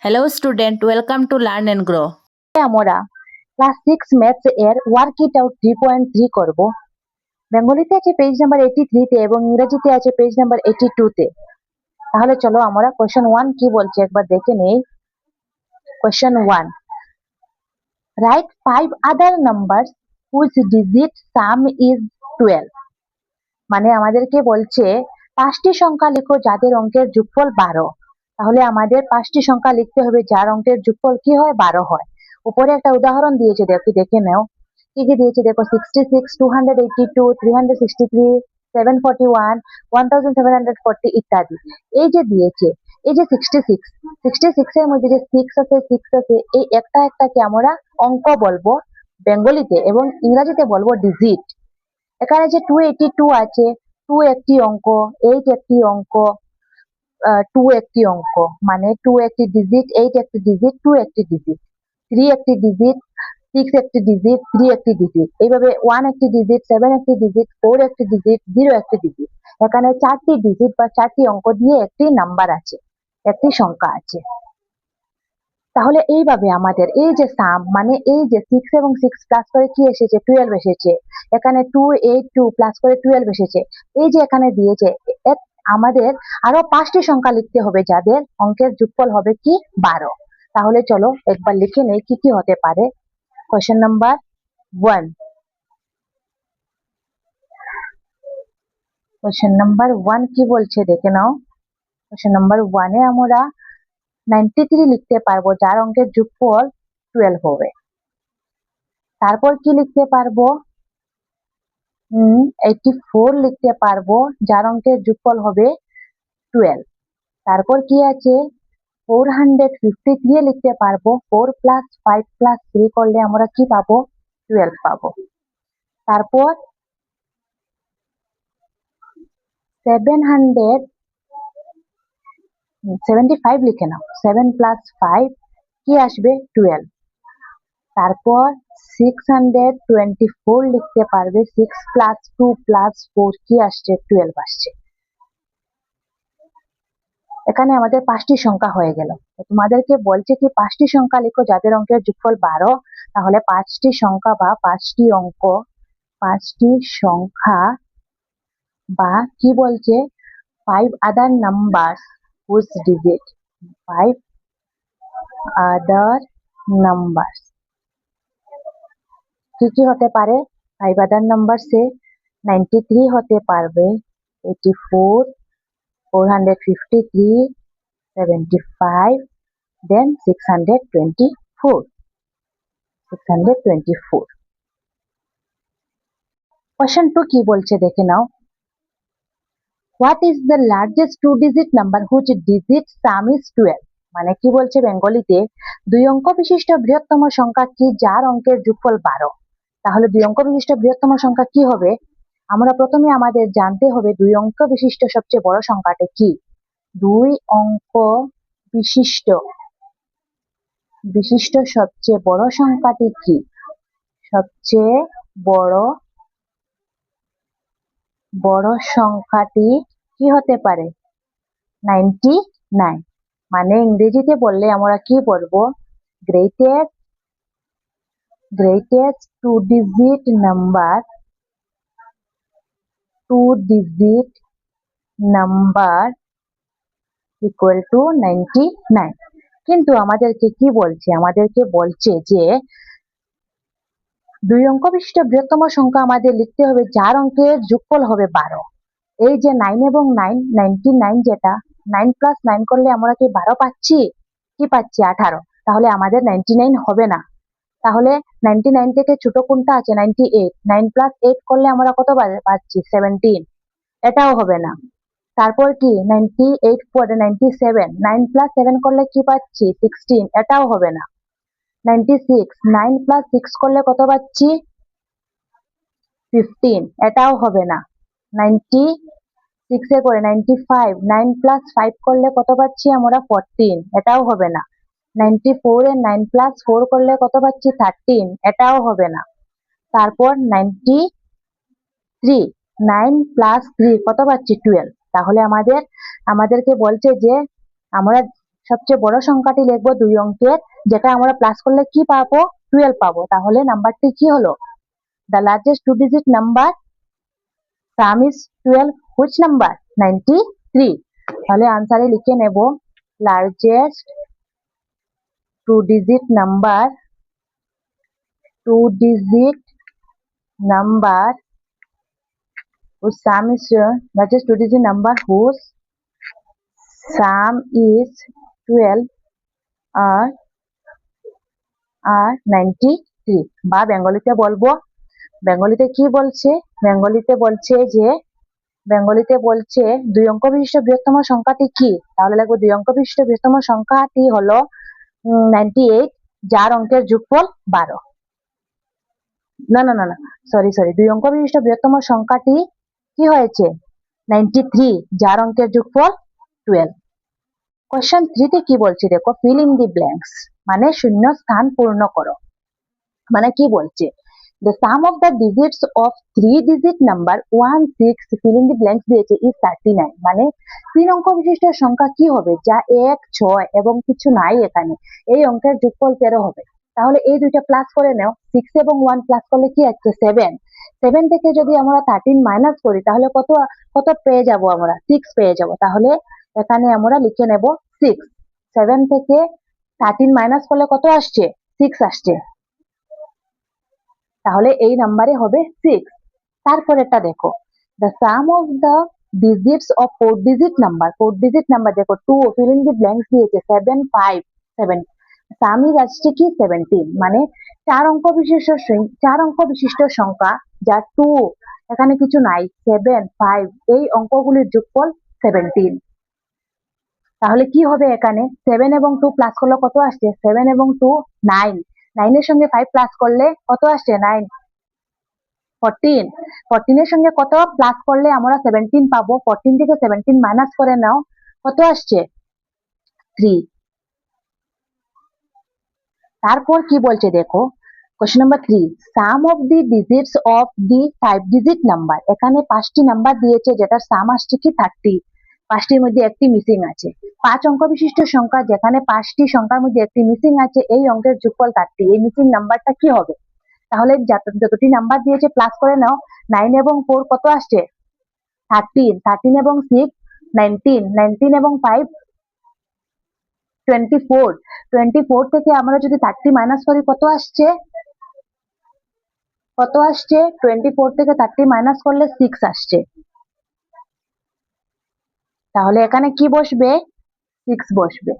Hello student, welcome to Learn and Grow. আমরা class 6 maths এর work it out 3.3 করব। বেঙ্গলিতে আছে পেজ নাম্বার 83 তে এবং ইংরেজিতে আছে পেজ নাম্বার 82 তে। তাহলে চলো আমরা কোশ্চেন 1 কি বলছে একবার দেখে নেই। Question 1, right 5 other numbers whose digit sum is 12। মানে আমাদেরকে বলছে 5টি সংখ্যা লিখো যাদের অঙ্কের যোগফল 12। তাহলে আমাদের 5টি সংখ্যা লিখতে হবে যার অঙ্কের যোগফল কি হয়, 12 হয়। উপরে একটা উদাহরণ দিয়েছে, দেখে নাও কি কি দিয়েছে। দেখো 66, 282, 363, 741, 1740 ইত্যাদি। এই যে দিয়েছে, এই যে 66 এর মধ্যে যে 6 আছে, এই একটা একটাকে আমরা অঙ্ক বলবো বেঙ্গলিতে এবং ইংরেজিতে বলবো ডিজিট। এখানে যে 282 আছে, 2 একটি অঙ্ক, 8 একটি অঙ্ক, 2 একটি অঙ্ক, মানে 2 একটি ডিজিট, 8 একটি ডিজিট, 2 একটি ডিজিট, 3 একটি ডিজিট, 6 একটি ডিজিট, 3 একটি ডিজিট, এইভাবে 1 একটি ডিজিট, 7 একটি ডিজিট, 4 একটি ডিজিট, 0 একটি ডিজিট। এখানে 4টি ডিজিট বা 4টি অঙ্ক দিয়ে একটি নাম্বার আছে, একটি সংখ্যা আছে। তাহলে এইভাবে আমাদের এই যে সাম, মানে এই যে 6 এবং 6 প্লাস করে কি এসেছে, 12 এসেছে। এখানে 2, 8, 2 প্লাস করে 12 এসেছে। এই যে এখানে দিয়েছে, আমাদের আরো 5টি সংখ্যা লিখতে হবে যাদের অঙ্কের যোগফল হবে কি 12। তাহলে চলো একবার লিখে নেই কি কি হতে পারে। কোশ্চেন নাম্বার 1, কোশ্চেন নাম্বার 1 কি বলছে দেখে নাও। কোশ্চেন নাম্বার 1 এ আমরা 93 লিখতে পারবো যার অঙ্কের যোগফল 12 হবে। তারপর কি লিখতে পারবো, 84 লিখতে পারবো যার অঙ্কের যোগফল হবে 12। তারপর কি আছে, 453 লিখতে পারবো। 4 প্লাস 5 প্লাস 3 করলে আমরা কি পাবো, 12 পাবো। তারপর 775 লিখে নাও। 7 প্লাস 5 কি আসবে, 12। তারপর 624 লিখতে পারবে। 6 প্লাস 2 প্লাস 4 কি আসছে, 12 আসছে। এখানে আমাদের 5টি সংখ্যা হয়ে গেল। তোমাদেরকে বলছে কি 5টি সংখ্যা লিখো যাদের অঙ্কের যোগফল 12। তাহলে 5টি সংখ্যা বা 5টি অঙ্ক, 5টি সংখ্যা বা কি বলছে, 5 other numbers whose digit, 5 other numbers কি কি হতে পারে। 5 আদার নাম্বারসে 93 হতে পারবে, 84, 453, 75, then 624. Question 2 কি বলছে দেখে নাও। What is the largest two-digit number whose digit sum is 12? মানে কি বলছে বেঙ্গলিতে, 2 অঙ্ক বিশিষ্ট বৃহত্তম সংখ্যা কি যার অঙ্কের যোগফল 12। তাহলে 2 অঙ্ক বিশিষ্ট বৃহত্তম সংখ্যা কি হবে, আমরা প্রথমে আমাদের জানতে হবে 2 অঙ্ক বিশিষ্ট সবচেয়ে বড় সংখ্যাটা কি। 2 অঙ্ক বিশিষ্ট সবচেয়ে বড় সংখ্যাটি কি, সবচেয়ে বড় সংখ্যাটি কি হতে পারে, 99। মানে ইংরেজিতে বললে আমরা কি বলবো, greatest two digit number equal to 99। কিন্তু আমাদেরকে কি বলছে, আমাদেরকে বলছে যে 2 অঙ্ক বিশিষ্ট বৃহত্তম সংখ্যা আমাদের লিখতে হবে যার অঙ্কের যোগফল হবে 12। এই যে 9 এবং 9, 99 যেটা, 9 প্লাস 9 করলে আমরা কি 12 পাচ্ছি, কি পাচ্ছি 18। তাহলে আমাদের 99 হবে না। তাহলে 99 থেকে ছোট কোনটা আছে, 98। 9 প্লাস 8 করলে আমরা কত পাচ্ছি, 17, এটাও হবে না। তারপর কি 98 পরে 97, 9 প্লাস 7 করলে কি পাচ্ছি, 16, এটাও হবে না। 96, 9 প্লাস 6 করলে কত পাচ্ছি, 15, এটাও হবে না। 96 এর পরে 95, 9 প্লাস 5 করলে কত পাচ্ছি আমরা, 14, এটাও হবে না। 94 এর 9 প্লাস 4 করলে কত পাচ্ছি, 13, এটাও হবে না। তারপর 93, 9 প্লাস 3 কত পাচ্ছি, 12। তাহলে আমাদেরকে বলছে যে আমরা সবচেয়ে বড় সংখ্যাটি লিখবো 2 অঙ্কের, যেটা আমরা প্লাস করলে কি পাবো? 12 পাবো। তাহলে নাম্বারটি কি হলো? The largest two-digit number sum is 12. Which number? 93. তাহলে আনসারে লিখে নেব largest two-digit number whose sum is largest two-digit number whose sum is 12 are 93. বা বেঙ্গলিতে বলবো, বেঙ্গলিতে কি বলছে? বেঙ্গলিতে বলছে 2 অঙ্ক বিশিষ্ট বৃহত্তম সংখ্যাটি কি? তাহলে লিখবো 2 অঙ্ক বিশিষ্ট বৃহত্তম সংখ্যাটি হলো 98, যার অঙ্কের যোগফল 12। না, সরি 2 অঙ্ক বিশিষ্ট বৃহত্তম সংখ্যাটি কি হয়েছে? 93, যার অঙ্কের যোগফল 12। কোশ্চেন 3 তে কি বলছে দেখো, ফিল ইন দি ব্ল্যাঙ্কস, মানে শূন্য স্থান পূর্ণ করো। মানে কি বলছে? The sum of the digits of 3-digit number 1, 6 fill in the blanks দিয়েছে is 39। মানে 3 অঙ্ক বিশিষ্ট সংখ্যা কি হবে? যা 1, 6 এবং কিছু নাই এখানে। এই অঙ্কের যোগফল 13 হবে। তাহলে এই দুইটা প্লাস করে নাও। 6 এবং 1 প্লাস করলে কি আসছে? 7। 7 থেকে যদি আমরা 13 মাইনাস করি তাহলে কত পেয়ে যাব আমরা? 6 পেয়ে যাব। তাহলে এখানে আমরা লিখে নেব 6। 7 থেকে 13 মাইনাস করলে কত আসছে? 6 আসছে। তাহলে এই নাম্বারে হবে 6। তারপরেরটা দেখো, the sum of the digits of 4-digit number, 4-digit number দেখো 2 fill in the blanks দিয়েছে 7, 5, 7, sum is আসছে কি 17। মানে 4 অঙ্ক বিশিষ্ট সংখ্যা যা 2, এখানে কিছু নাই, 7, 5, এই অঙ্কগুলির যোগফল 17। তাহলে কি হবে এখানে? 7 এবং 2 প্লাস করলে কত আসছে? 7 এবং 2 9। 9 এর সঙ্গে 5 প্লাস করলে কত আসছে? 9, 14। 14 এর সঙ্গে কত প্লাস করলে আমরা 17 পাবো? 14 থেকে 17 মাইনাস করে নাও, কত আসছে? 3। তারপর কি বলছে দেখো, question number 3, some of the digits of the 5-digit number. এখানে 5টি নাম্বার দিয়েছে, যেটার সাম আসছে কি 30। 5টির মধ্যে একটি মিসিং আছে। 5 অঙ্ক বিশিষ্ট সংখ্যা যেখানে 5টি সংখ্যার মধ্যে একটি মিসিং আছে, এই অঙ্কের যোগফল 30। এই মিসিং নাম্বারটা কি হবে? তাহলে যতটি নাম্বার দিয়েছে প্লাস করে নাও। 9 এবং 4 কত আসছে? 13। 13 এবং 6 19। 19 এবং 5 24। 24 থেকে আমরা যদি 30 মাইনাস করি কত আসছে? 24 থেকে 30 মাইনাস করলে 6 আসছে। তাহলে এখানে কি বসবে? 6 বসবে।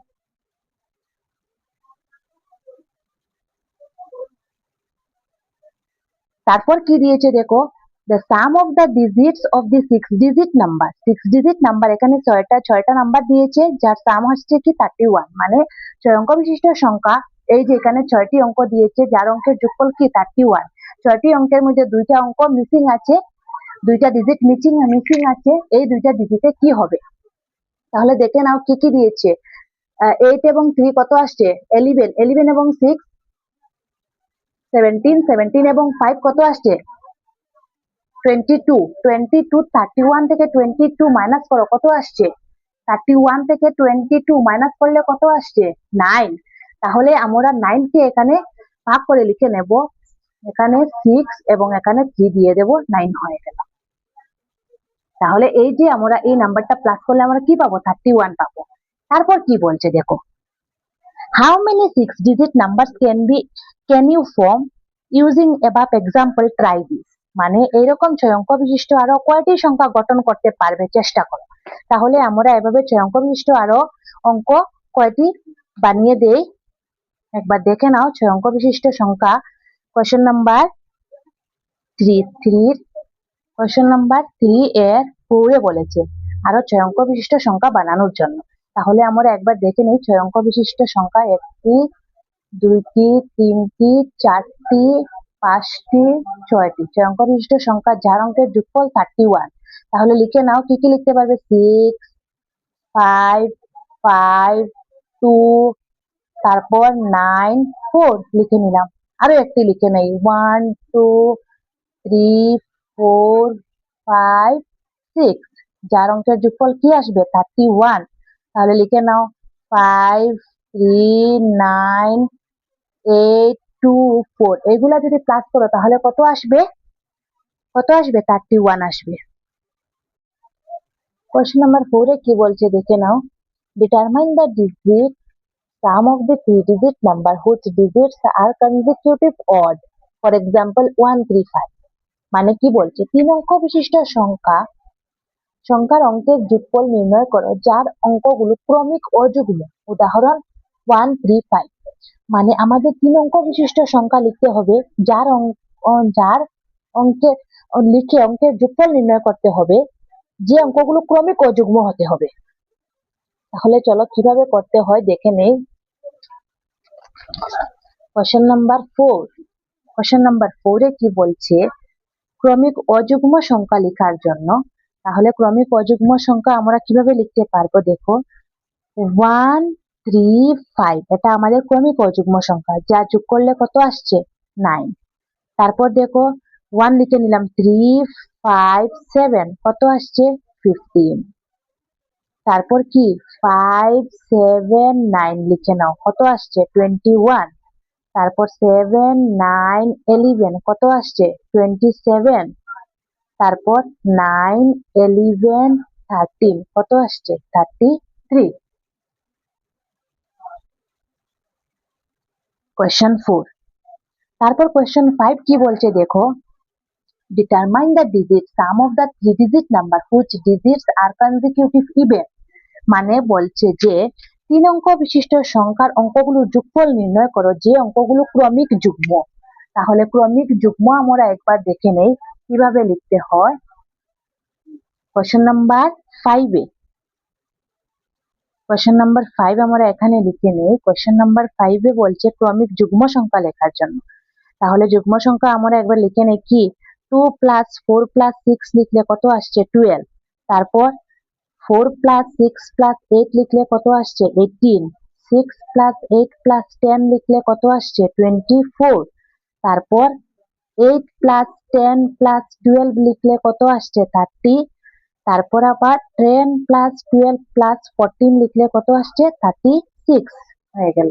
তারপর কি দিয়েছে দেখো, the sum of the digits of the 6-digit number, 6-digit number এখানে 6টা নাম্বার দিয়েছে, যার সাম আসছে কি 31। মানে 6 অঙ্ক বিশিষ্ট সংখ্যা, এই যে এখানে 6টি অঙ্ক দিয়েছে, যার অঙ্কের যোগফল কি 31। 6টি অঙ্কের মধ্যে 2টা অঙ্ক মিসিং আছে, 2টা ডিজিট মিসিং আছে, এই 2টা ডিজিটে কি হবে? তাহলে দেখে নাও কি কি দিয়েছে। 8 এবং 3 কত আসছে? 11। 11 এবং 6 17। 17 এবং 5 কত আসছে? 22। 22 31 থেকে 22 মাইনাস করো, কত আসছে? 31 থেকে 22 মাইনাস করলে কত আসছে? 9। তাহলে আমরা 9 কে এখানে ভাগ করে লিখে নেব। এখানে 6 এবং এখানে 3 দিয়ে দেব, 9 হয়ে গেল। তাহলে এই যে আমরা এই নাম্বারটা প্লাস করলে আমরা কি পাবো? 31 পাবো। তারপর কি বলছে দেখো, how many 6-digit numbers can you form using above example? Try this। মানে এইরকম 6 অঙ্ক বিশিষ্ট আরো কয়টি সংখ্যা গঠন করতে পারবে? চেষ্টা করো। তাহলে আমরা এভাবে 6 অঙ্ক বিশিষ্ট আরো অঙ্ক কয়টি বানিয়ে দেই, একবার দেখে নাও। 6 অঙ্ক বিশিষ্ট সংখ্যা, কোশ্চেন নাম্বার 3 কোশ্চেন নাম্বার 3 এর 4 এ বলেছে আরো 6 অঙ্ক বিশিষ্ট সংখ্যা বানানোর জন্য। তাহলে আমরা একবার দেখে নিই 6 অঙ্ক বিশিষ্ট সংখ্যা 1টি, 2টি, 3টি, 4টি, 5টি, 6টি। 6 অঙ্ক বিশিষ্ট সংখ্যা যার অঙ্কের যোগফল 31। তাহলে লিখে নাও, কি কি লিখতে পারবে? 6, 5, 5, 2, তারপর 9, 4 লিখে নিলাম। আরো একটি লিখে নেই, 1, 2, 3, 4, 5, 6, যার অঙ্কের যোগফল কি আসবে? 31। তাহলে লিখে নাও 5 3 9 8 2 4 এগুলা যদি প্লাস করো তাহলে কত আসবে? 31 আসবে। কোশ্চেন নাম্বার 4 এ কি বলছে দেখে নাও। Determine the digit sum of the three digit number whose digits are consecutive odd, for example 135। মানে কি বলছে, 3 অঙ্ক বিশিষ্ট সংখ্যার অঙ্কের যোগফল নির্ণয় করো যার অঙ্কগুলো ক্রমিক অযুগ্ম। উদাহরণ 135। মানে আমাদের 3 অঙ্ক বিশিষ্ট সংখ্যা লিখতে হবে যার অঙ্কের লিখে অঙ্কের যোগফল নির্ণয় করতে হবে যে অঙ্কগুলো ক্রমিক অযুগ্ম হতে হবে। তাহলে চলো কিভাবে করতে হয় দেখে নেই। Question number 4। কোশ্চেন নাম্বার 4 এ কি বলছে, ক্রমিক অযুগ্ম সংখ্যা লেখার জন্য। তাহলে ক্রমিক অযুগ্ম সংখ্যা আমরা কিভাবে লিখতে পারবো দেখো। 1 3 5 এটা আমাদের ক্রমিক অযুগ্ম সংখ্যা, যা যোগ করলে কত আসছে? 9। তারপর দেখো 1 লিখে নিলাম, 3 5 7 কত আসছে? 15। তারপর কি 5 7 9 লিখে নাও, কত আসছে? 21। তারপর 7 9 11 কত আসছে? 27। তারপর 9 11 13 কত আসছে? 33। কোয়েশ্চেন 4। তারপর কোয়েশ্চেন 5 কি বলছে দেখো। Determine the digit sum of the three digit number which digits are consecutive even. মানে বলছে যে 3 অঙ্ক বিশিষ্ট সংখ্যার অঙ্কগুলোর যোগফল নির্ণয় করো যে অঙ্কগুলো ক্রমিক যুগ্ম। তাহলে ক্রমিক যুগ্ম আমরা একবার দেখে নেই কিভাবে লিখতে হয়। কোশ্চেন নাম্বার 5 এ কোশ্চেন নাম্বার 5 আমরা এখানে লিখে নেই। কোশ্চেন নাম্বার 5 এ বলছে ক্রমিক যুগ্ম সংখ্যা লেখার জন্য। তাহলে যুগ্ম সংখ্যা আমরা একবার লিখে নেই কি, 2 + 4 + 6 লিখলে কত আসছে? 12। তারপর 4 + 6 + 8 লিখলে কত আসছে? 18। 6 + 8 + 10 লিখলে কত আসছে? 24। তারপর 8 + 10 + 12 লিখলে কত আসছে? 30। তারপর আবার 10 + 12 + 14 লিখলে কত আসছে? 36 হয়ে গেল।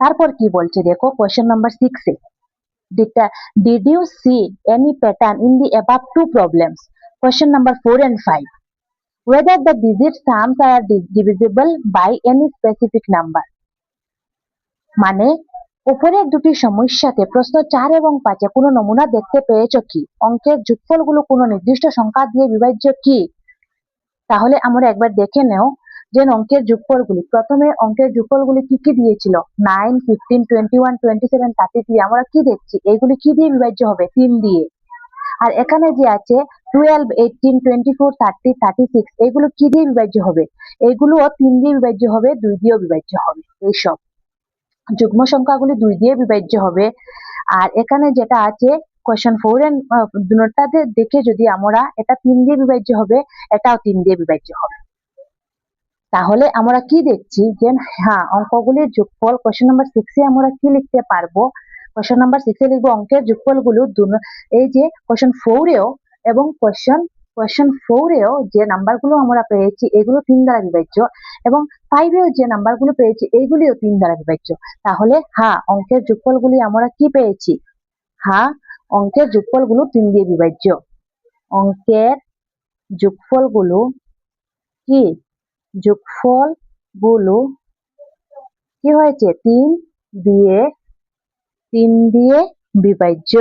তারপর কি বলছে দেখো question number 6 A. Did you see any pattern in the above two problems? Question number 4 and 5. Whether the digit sums are divisible by any specific number. মানে উপরের দুটি সমস্যাতে প্রশ্ন 4 এবং 5 এ কোনো নমুনা দেখতে পেয়েছো কি? অঙ্কের যোগফলগুলো কোনো নির্দিষ্ট সংখ্যা দিয়ে বিভাজ্য কি? তাহলে আমরা একবার দেখে নেও যে অঙ্কের যোগফলগুলি। প্রথমে অঙ্কের যোগফলগুলি কি কি দিয়েছিল? 9 15 21 27 33। আমরা কি দেখছি এইগুলি কি দিয়ে বিভাজ্য হবে? 3 দিয়ে। আর এখানে যে আছে 12 18 24 30 36 এগুলো কি দিয়ে বিভাজ্য হবে? এগুলোও 3 দিয়ে বিভাজ্য হবে, 2 দিয়েও বিভাজ্য হবে। এইসব যুগ্ম সংখ্যাগুলি 2 দিয়ে বিভাজ্য হবে। আর এখানে যেটা আছে কোয়েশ্চেন 4 এন্ড দুটোটাতে দেখে যদি আমরা এটা 3 দিয়ে বিভাজ্য হবে, এটাও 3 দিয়ে বিভাজ্য হবে। তাহলে আমরা কি দেখছি যে হ্যাঁ অঙ্কগুলির যোগফল কোয়েশ্চেন নাম্বার 6 এ আমরা কি লিখতে পারবো। কোয়েশ্চেন নাম্বার 6 এ লিখবো অঙ্কের যোগফলগুলো এই যে কোয়েশ্চেন 4 এও এবং কোয়েশ্চেন 4 এও যে নাম্বারগুলো আমরা পেয়েছি এগুলো 3 দ্বারা বিভাজ্য এবং 5 এও যে নাম্বারগুলো পেয়েছি এইগুলিও 3 দ্বারা বিভাজ্য। তাহলে হ্যাঁ অঙ্কের যোগফলগুলি আমরা কি পেয়েছি? হ্যাঁ অঙ্কের যোগফলগুলো 3 দিয়ে বিভাজ্য। অঙ্কের যোগফলগুলো কি? যোগফলগুলো কি হয়েছে? 3 দিয়ে বিভাজ্য।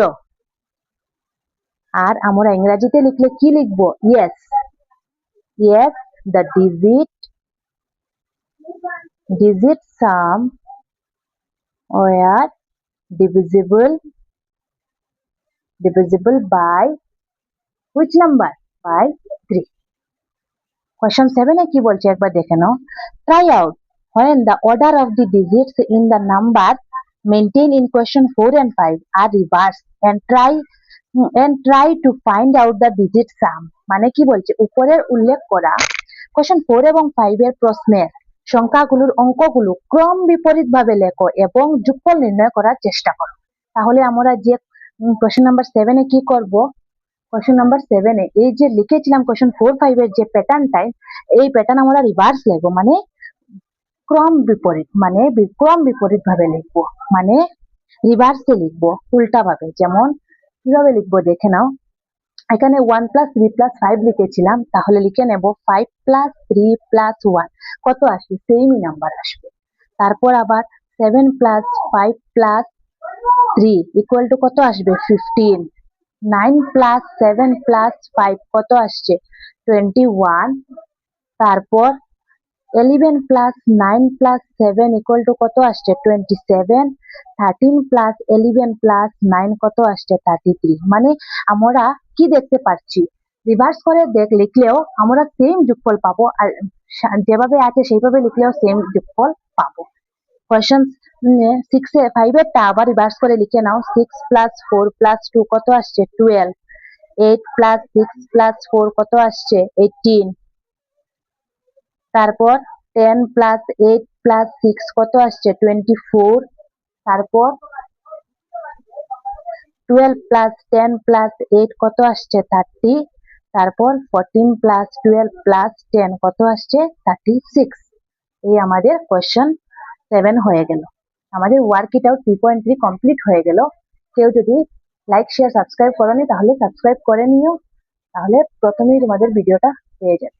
আর আমরা ইংরেজিতে লিখলে কি লিখবো? yes the digit sum were divisible by which number? By 3. Question 7 এ কি বলছে একবার দেখে নাও। Try out when the order of the digits in the number maintained in question 4 and 5 are reversed and try to find out the digit sum. মানে কি বলছে, উপরের উল্লেখ করা question 4 এবং 5 এর প্রশ্নের সংখ্যাগুলোর অঙ্কগুলো ক্রম বিপরীত ভাবে লেখো এবং যোগফল নির্ণয় করার চেষ্টা করো। তাহলে আমরা যে question নাম্বার 7 এ কি করব, কোশ্চেন নাম্বার 7 এ এই যে লিখেছিলাম কোশ্চেন 4 5 এর যে প্যাটার্নটাই, এই প্যাটার্ন আমরা রিভার্স লিখবো, মানে ক্রম বিপরীত ভাবে লিখবো, মানে রিভার্সে লিখবো, উল্টা ভাবে। যেমন কিভাবে লিখবো দেখে নাও। এখানে 1 + 3 + 5 লিখেছিলাম, তাহলে লিখে নেব 5 + 3 + 1 কত আসবে, সেমই নাম্বার আসবে। তারপর আবার 7 + 5 + 3 = কত আসবে, 15। 9 + 7 + 5 কত আসছে, 21। তারপর 11 + 9 + 7 = কত আসছে, 27। 13 + 11 + 9 কত আসছে, 33। মানে আমরা কি দেখতে পাচ্ছি, রিভার্স করে লিখলেও আমরা সেম যোগফল পাবো, আর যেভাবে আছে সেইভাবে লিখলেও সেম যোগফল পাবো। কোশ্চেন 5 এরটা আবার রিভার্স করে লিখে নাও। 6 + 4 + 2 কত আসছে, 12। 8 + 6 + 4 কত আসছে, 18। তারপর 10 + 8 + 6 কত আসছে, 24। তারপর 12 + 10 + 8 কত আসছে, 30। তারপর 14 + 12 + 10 কত আসছে, 36। এই আমাদের কোশ্চেন 7 হয়ে গেল। আমাদের ওয়ার্ক ইট আউট 3.3 কমপ্লিট হয়ে গেল। কেউ যদি লাইক শেয়ার সাবস্ক্রাইব করোনি তাহলে সাবস্ক্রাইব করে নিও, তাহলে প্রথমেই তোমাদের ভিডিওটা পেয়ে যাবে।